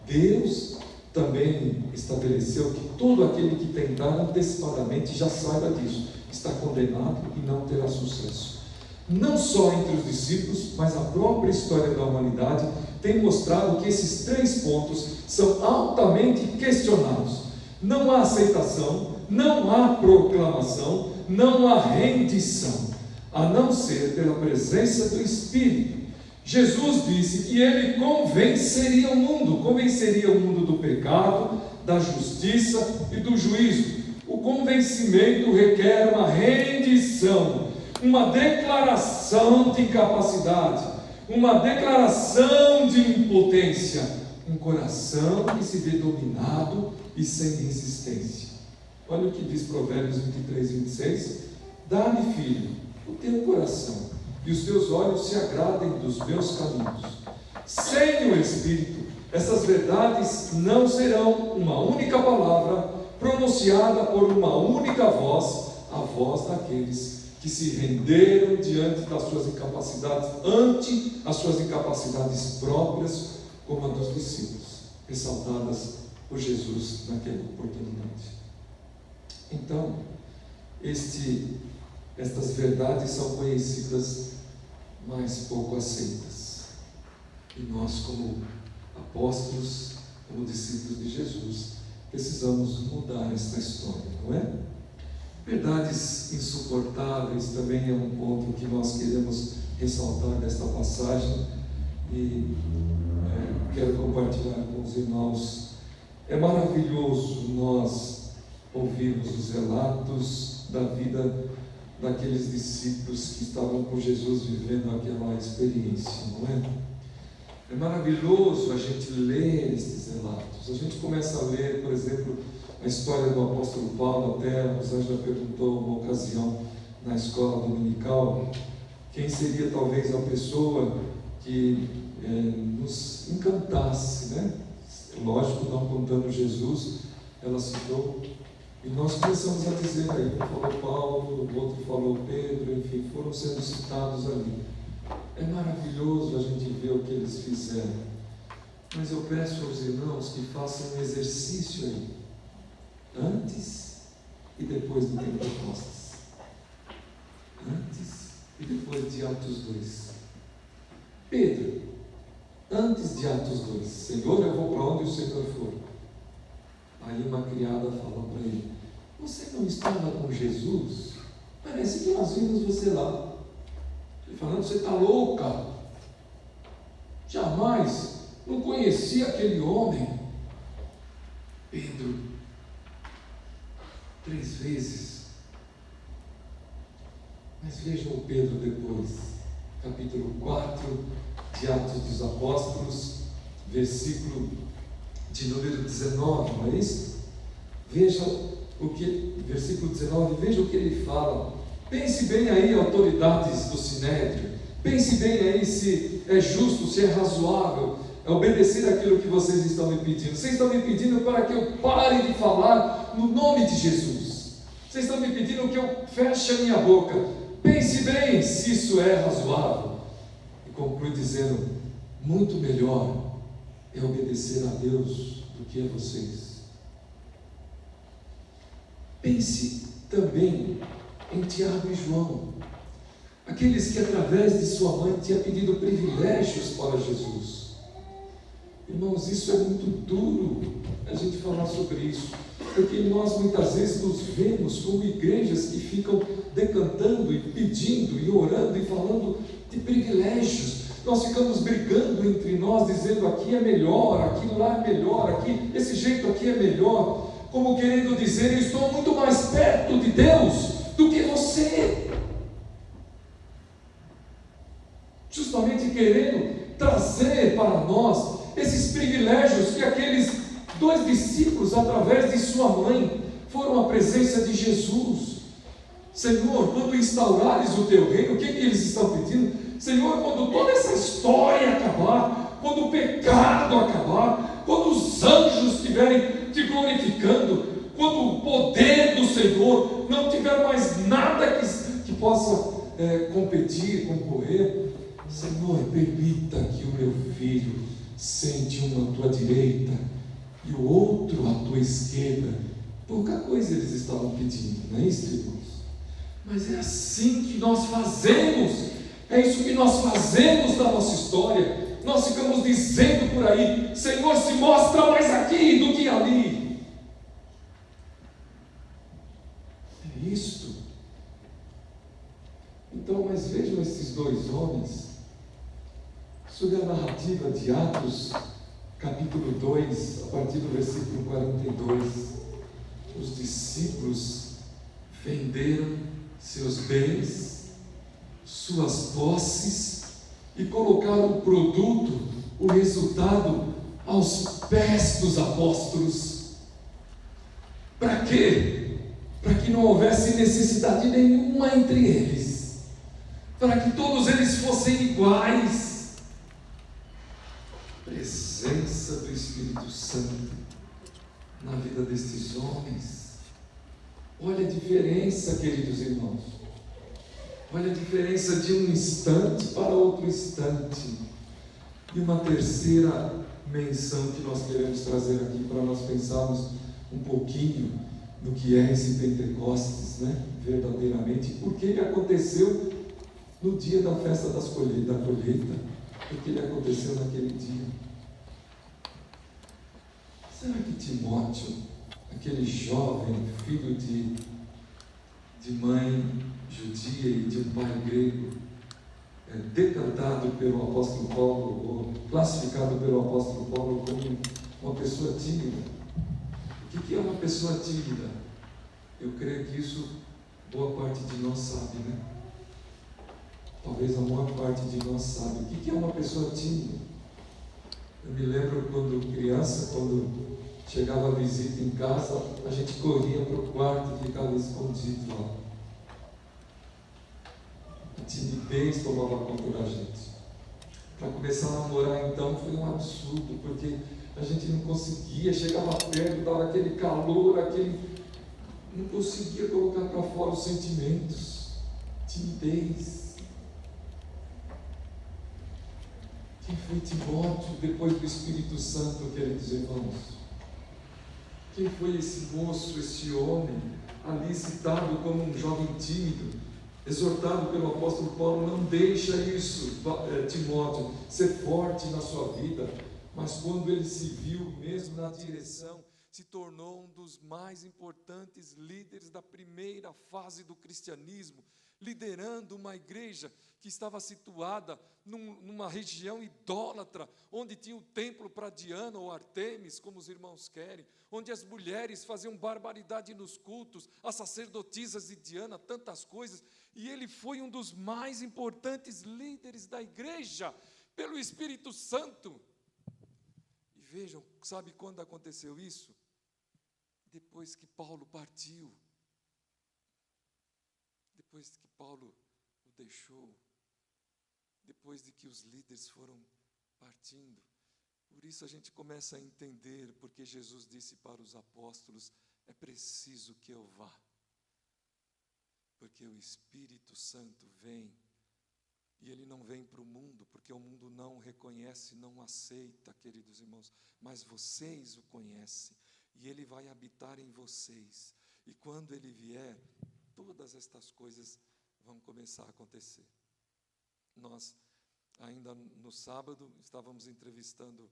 Deus também estabeleceu que todo aquele que tentar antecipadamente já saiba disso, está condenado e não terá sucesso. Não só entre os discípulos, mas a própria história da humanidade tem mostrado que esses 3 pontos são altamente questionados. Não há aceitação, não há proclamação, não há rendição, a não ser pela presença do Espírito. Jesus disse que ele convenceria o mundo do pecado, da justiça e do juízo. O convencimento requer uma rendição, uma declaração de incapacidade, uma declaração de impotência, um coração que se vê dominado e sem resistência. Olha o que diz Provérbios 23, 26: dá-me, filho, o teu coração, e os teus olhos se agradem dos meus caminhos. Sem o Espírito, essas verdades não serão uma única palavra pronunciada por uma única voz, a voz daqueles que se renderam diante das suas incapacidades, ante as suas incapacidades próprias, como a dos discípulos, ressaltadas por Jesus naquela oportunidade. Então, estas verdades são conhecidas, mas pouco aceitas. E nós, como apóstolos, como discípulos de Jesus, precisamos mudar esta história, não é? Verdades insuportáveis também é um ponto que nós queremos ressaltar nesta passagem, e quero compartilhar com os irmãos. É maravilhoso nós ouvirmos os relatos da vida daqueles discípulos que estavam com Jesus vivendo aquela experiência, não é? É maravilhoso a gente ler esses relatos. A gente começa a ler, por exemplo, a história do apóstolo Paulo. Até a Rosângela perguntou uma ocasião na escola dominical quem seria talvez a pessoa que nos encantasse, né? lógico, não contando Jesus, ela citou, e nós começamos a dizer aí, um falou Paulo, o outro falou Pedro, enfim, foram sendo citados ali. É maravilhoso a gente ver o que eles fizeram, mas eu peço aos irmãos que façam um exercício aí, antes e depois do Pentecostes, antes e depois de Atos 2. Pedro, antes de Atos 2, Senhor, eu vou para onde o Senhor for. Aí uma criada fala para ele, você não estava com Jesus? Parece que nós vimos você lá. Ele falando, você está louca? Jamais, não conhecia aquele homem. Pedro, 3 vezes. Mas vejam o Pedro depois, capítulo 4 de Atos dos Apóstolos, versículo de número 19, não é isso? Veja o que, versículo 19, veja o que ele fala. Pense bem aí, autoridades do Sinédrio, pense bem aí se é justo, se é razoável obedecer aquilo que vocês estão me pedindo. Vocês estão me pedindo para que eu pare de falar no nome de Jesus. Vocês estão me pedindo que eu feche a minha boca. Pense bem se isso é razoável. E conclui dizendo, muito melhor é obedecer a Deus do que a vocês. Pense também em Tiago e João, aqueles que através de sua mãe tinham pedido privilégios para Jesus. Irmãos, isso é muito duro a gente falar sobre isso, porque nós muitas vezes nos vemos como igrejas que ficam decantando e pedindo e orando e falando de privilégios. Nós ficamos brigando entre nós, dizendo aqui é melhor, aquilo lá é melhor, aqui, esse jeito aqui é melhor, como querendo dizer, eu estou muito mais perto de Deus do que você. Justamente querendo trazer para nós esses privilégios que aqueles 2 discípulos, através de sua mãe, foram à presença de Jesus. Senhor, quando instaurares o teu reino, o que eles estão pedindo? Senhor, quando toda essa história acabar, quando o pecado acabar, quando os anjos estiverem te glorificando, quando o poder do Senhor não tiver mais nada que possa competir, concorrer, Senhor, permita que o meu filho sente um à tua direita e o outro à tua esquerda. Pouca coisa eles estavam pedindo, não é isso, irmãos? Mas é assim que nós fazemos, é isso que nós fazemos na nossa história. Nós ficamos dizendo por aí, Senhor, se mostra mais aqui do que ali. É isto. Então, mas vejam esses 2 homens, sobre a narrativa de Atos, capítulo 2, a partir do versículo 42, os discípulos venderam seus bens, suas posses, e colocaram o produto, o resultado, aos pés dos apóstolos. Para quê? Para que não houvesse necessidade nenhuma entre eles, para que todos eles fossem iguais. Presença do Espírito Santo na vida destes homens. Olha a diferença, queridos irmãos. Olha a diferença de um instante para outro instante. E uma terceira menção que nós queremos trazer aqui para nós pensarmos um pouquinho no que é esse Pentecostes, né? Verdadeiramente, por que ele aconteceu no dia da festa da colheita, porque ele aconteceu naquele dia. Será que Timóteo, aquele jovem filho de mãe judia e de um pai grego, decantado pelo apóstolo Paulo, ou classificado pelo apóstolo Paulo como uma pessoa tímida? O que é uma pessoa tímida? Eu creio que isso boa parte de nós sabe, né? Talvez a maior parte de nós sabe. O que é uma pessoa tímida? Eu me lembro quando criança, quando chegava a visita em casa, a gente corria para o quarto e ficava escondido lá. A timidez tomava conta da gente. Para começar a namorar então foi um absurdo, porque a gente não conseguia, chegava perto, dava aquele calor, não conseguia colocar para fora os sentimentos, timidez. Quem foi Timóteo depois do Espírito Santo, queridos irmãos? Quem foi esse moço, esse homem, ali citado como um jovem tímido, exortado pelo apóstolo Paulo? Não deixa isso, Timóteo, ser forte na sua vida. Mas quando ele se viu mesmo na direção, se tornou um dos mais importantes líderes da primeira fase do cristianismo, liderando uma igreja que estava situada numa região idólatra, onde tinha o templo para Diana ou Artemis, como os irmãos querem, onde as mulheres faziam barbaridade nos cultos, as sacerdotisas de Diana, tantas coisas, e ele foi um dos mais importantes líderes da igreja, pelo Espírito Santo. E vejam, sabe quando aconteceu isso? Depois que Paulo partiu, depois que Paulo o deixou, depois de que os líderes foram partindo. Por isso a gente começa a entender porque Jesus disse para os apóstolos: é preciso que eu vá, porque o Espírito Santo vem, e ele não vem para o mundo, porque o mundo não reconhece, não aceita, queridos irmãos, mas vocês o conhecem, e ele vai habitar em vocês, e quando ele vier, todas estas coisas vão começar a acontecer. Nós, ainda no sábado, estávamos entrevistando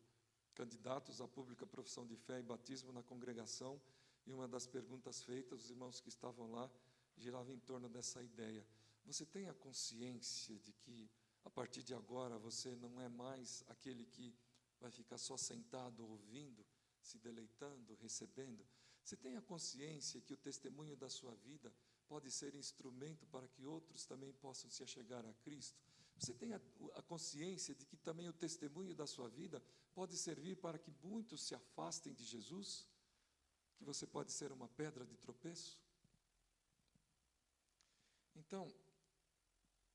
candidatos à pública profissão de fé e batismo na congregação, e uma das perguntas feitas, os irmãos que estavam lá, girava em torno dessa ideia: você tem a consciência de que, a partir de agora, você não é mais aquele que vai ficar só sentado, ouvindo, se deleitando, recebendo? Você tem a consciência que o testemunho da sua vida pode ser instrumento para que outros também possam se achegar a Cristo? Você tem a consciência de que também o testemunho da sua vida pode servir para que muitos se afastem de Jesus? Que você pode ser uma pedra de tropeço? Então,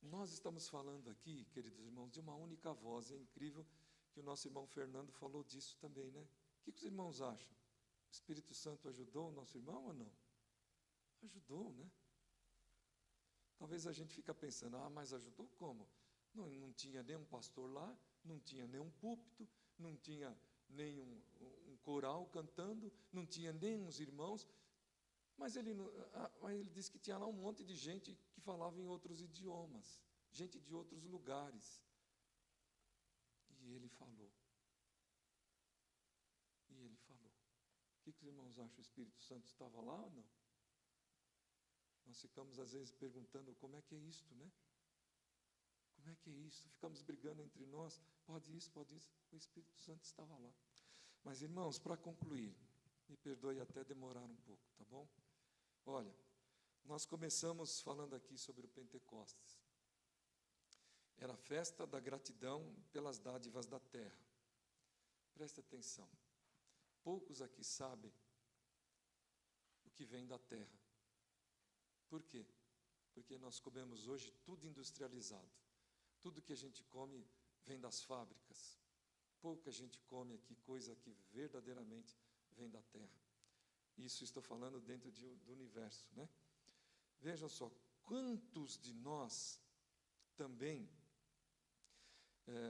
nós estamos falando aqui, queridos irmãos, de uma única voz. É incrível que o nosso irmão Fernando falou disso também, né? O que os irmãos acham? O Espírito Santo ajudou o nosso irmão ou não? Ajudou, né? Talvez a gente fique pensando: mas ajudou como? Não tinha nenhum pastor lá, não tinha nenhum púlpito, não tinha nenhum coral cantando, não tinha nem uns irmãos, mas ele disse que tinha lá um monte de gente que falava em outros idiomas, gente de outros lugares. E ele falou. O que os irmãos acham? O Espírito Santo estava lá ou não? Nós ficamos às vezes perguntando: como é que é isto, né? Como é que é isso? Ficamos brigando entre nós: pode isso, pode isso. O Espírito Santo estava lá. Mas, irmãos, para concluir, me perdoe até demorar um pouco, tá bom? Olha, nós começamos falando aqui sobre o Pentecostes. Era a festa da gratidão pelas dádivas da terra. Preste atenção. Poucos aqui sabem o que vem da terra. Por quê? Porque nós comemos hoje tudo industrializado. Tudo que a gente come vem das fábricas. Pouca gente come aqui coisa que verdadeiramente vem da terra. Isso estou falando dentro do universo, né? Vejam só, quantos de nós também,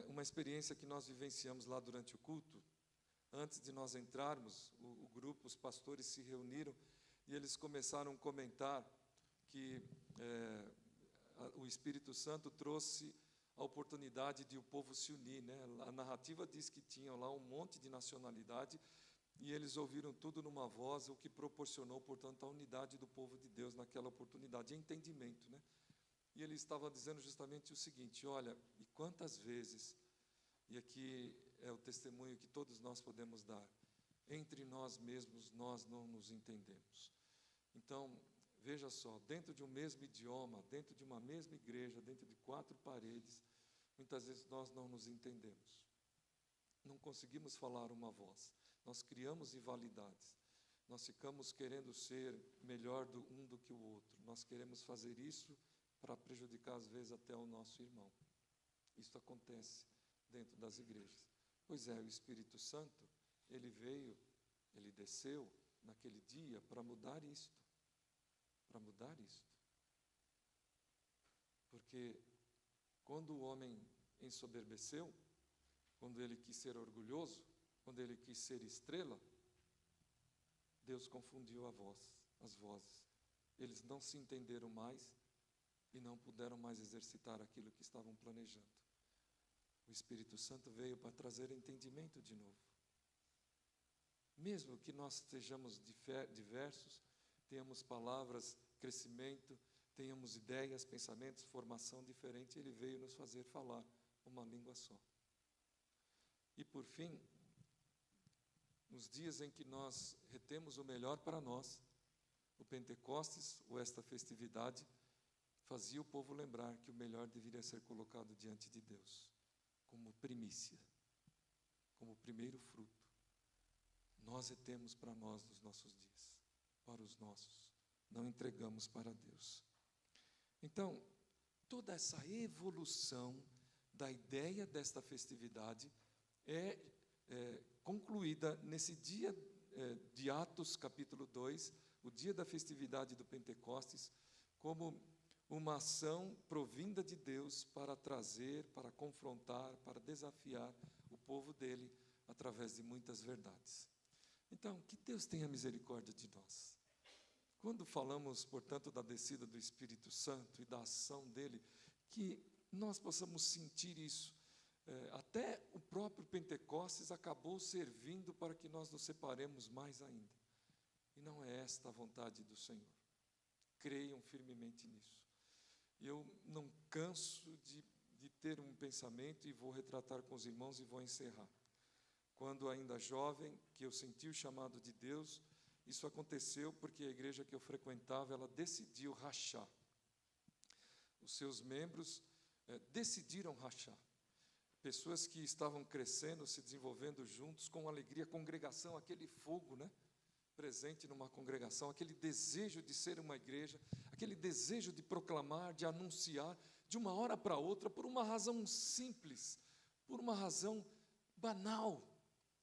uma experiência que nós vivenciamos lá durante o culto, antes de nós entrarmos, o grupo, os pastores se reuniram e eles começaram a comentar que o Espírito Santo trouxe a oportunidade de o povo se unir, né? A narrativa diz que tinham lá um monte de nacionalidade e eles ouviram tudo numa voz, o que proporcionou, portanto, a unidade do povo de Deus naquela oportunidade, entendimento, né? E ele estava dizendo justamente o seguinte: olha, e quantas vezes, e aqui é o testemunho que todos nós podemos dar, entre nós mesmos nós não nos entendemos. Então, veja só, dentro de um mesmo idioma, dentro de uma mesma igreja, dentro de 4 paredes, muitas vezes nós não nos entendemos. Não conseguimos falar uma voz. Nós criamos rivalidades. Nós ficamos querendo ser melhor um do que o outro. Nós queremos fazer isso para prejudicar, às vezes, até o nosso irmão. Isso acontece dentro das igrejas. Pois é, o Espírito Santo, ele veio, ele desceu naquele dia para mudar isto. Para mudar isto. Porque quando o homem ensoberbeceu, quando ele quis ser orgulhoso, quando ele quis ser estrela, Deus confundiu as vozes. Eles não se entenderam mais e não puderam mais exercitar aquilo que estavam planejando. O Espírito Santo veio para trazer entendimento de novo. Mesmo que nós sejamos diversos, tenhamos palavras, crescimento, tenhamos ideias, pensamentos, formação diferente, Ele veio nos fazer falar uma língua só. E por fim, nos dias em que nós retemos o melhor para nós, o Pentecostes, ou esta festividade, fazia o povo lembrar que o melhor deveria ser colocado diante de Deus, como primícia, como primeiro fruto. Nós retemos para nós nos nossos dias, para os nossos, não entregamos para Deus. Então, toda essa evolução da ideia desta festividade é concluída nesse dia de Atos, capítulo 2, o dia da festividade do Pentecostes, como uma ação provinda de Deus para trazer, para confrontar, para desafiar o povo dele através de muitas verdades. Então, que Deus tenha misericórdia de nós. Quando falamos, portanto, da descida do Espírito Santo e da ação dele, que nós possamos sentir isso. Até o próprio Pentecostes acabou servindo para que nós nos separemos mais ainda. E não é esta a vontade do Senhor. Creiam firmemente nisso. Eu não canso de ter um pensamento, e vou retratar com os irmãos e vou encerrar. Quando ainda jovem, que eu senti o chamado de Deus, isso aconteceu porque a igreja que eu frequentava, ela decidiu rachar. Os seus membros decidiram rachar. Pessoas que estavam crescendo, se desenvolvendo juntos, com alegria, congregação, aquele fogo, presente numa congregação, aquele desejo de ser uma igreja, aquele desejo de proclamar, de anunciar, de uma hora para outra, por uma razão simples, por uma razão banal.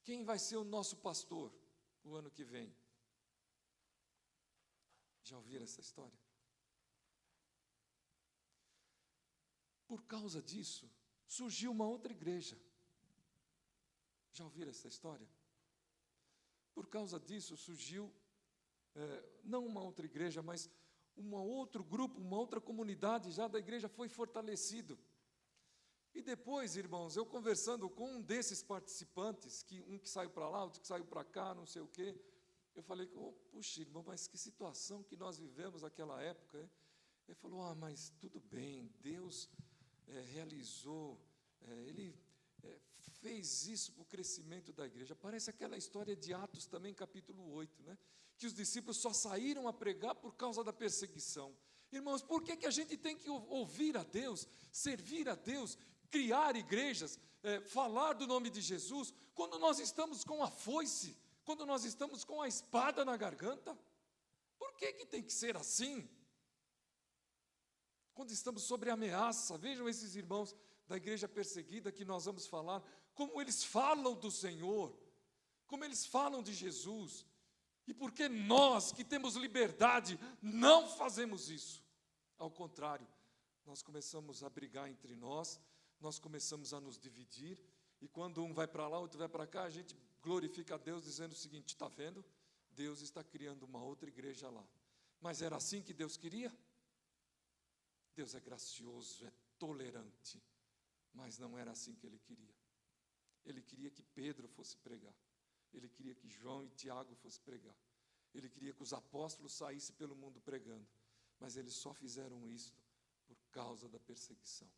Quem vai ser o nosso pastor o ano que vem? Já ouviram essa história? Por causa disso, surgiu uma outra igreja. Já ouviram essa história? Por causa disso, surgiu, não uma outra igreja, mas um outro grupo, uma outra comunidade já da igreja foi fortalecido. E depois, irmãos, eu conversando com um desses participantes, um que saiu para lá, outro que saiu para cá, não sei o quê, eu falei, puxa, irmão, mas que situação que nós vivemos naquela época. Ele falou, mas tudo bem, Deus realizou, Ele fez isso para o crescimento da igreja. Parece aquela história de Atos também, capítulo 8, que os discípulos só saíram a pregar por causa da perseguição. Irmãos, por que a gente tem que ouvir a Deus, servir a Deus, criar igrejas, falar do nome de Jesus, quando nós estamos com a foice, quando nós estamos com a espada na garganta? Por que tem que ser assim? Quando estamos sobre ameaça, vejam esses irmãos da igreja perseguida que nós vamos falar, como eles falam do Senhor, como eles falam de Jesus, e por que nós que temos liberdade não fazemos isso? Ao contrário, nós começamos a brigar entre nós começamos a nos dividir, e quando um vai para lá, outro vai para cá, a gente glorifica a Deus dizendo o seguinte, está vendo? Deus está criando uma outra igreja lá. Mas era assim que Deus queria? Deus é gracioso, é tolerante, mas não era assim que Ele queria. Ele queria que Pedro fosse pregar, Ele queria que João e Tiago fossem pregar, Ele queria que os apóstolos saíssem pelo mundo pregando, mas eles só fizeram isso por causa da perseguição.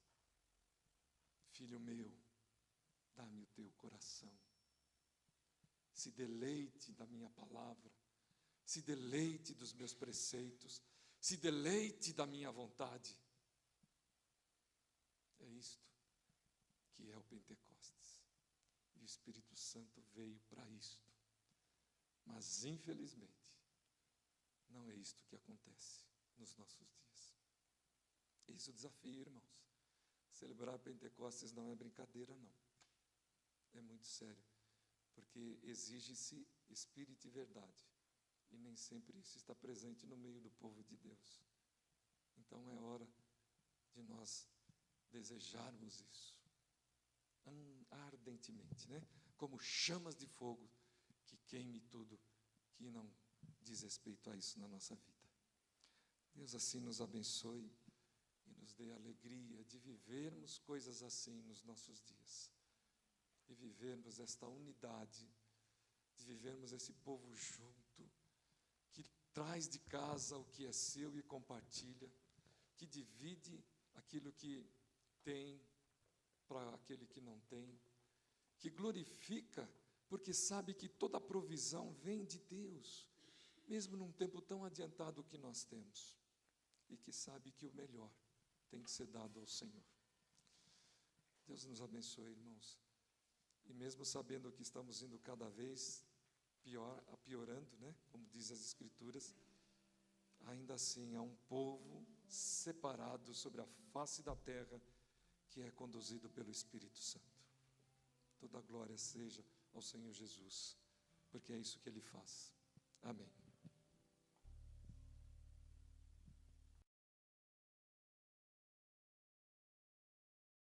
Filho meu, dá-me o teu coração, se deleite da minha palavra, se deleite dos meus preceitos, se deleite da minha vontade. É isto que é o Pentecostes. E o Espírito Santo veio para isto. Mas, infelizmente, não é isto que acontece nos nossos dias. Esse é o desafio, irmãos. Celebrar Pentecostes não é brincadeira, não. É muito sério. porque exige-se espírito e verdade, e nem sempre isso está presente no meio do povo de Deus. Então é hora de nós desejarmos isso ardentemente, né? Como chamas de fogo que queime tudo que não diz respeito a isso na nossa vida. Deus assim nos abençoe e nos dê a alegria de vivermos coisas assim nos nossos dias, e vivermos esta unidade, de vivermos esse povo junto, que traz de casa o que é seu e compartilha, que divide aquilo que tem para aquele que não tem, que glorifica, porque sabe que toda a provisão vem de Deus, mesmo num tempo tão adiantado que nós temos, e que sabe que o melhor tem que ser dado ao Senhor. Deus nos abençoe, irmãos. E mesmo sabendo que estamos indo cada vez piorando, né? Como diz as Escrituras, ainda assim há um povo separado sobre a face da terra que é conduzido pelo Espírito Santo. Toda a glória seja ao Senhor Jesus, porque é isso que Ele faz. Amém.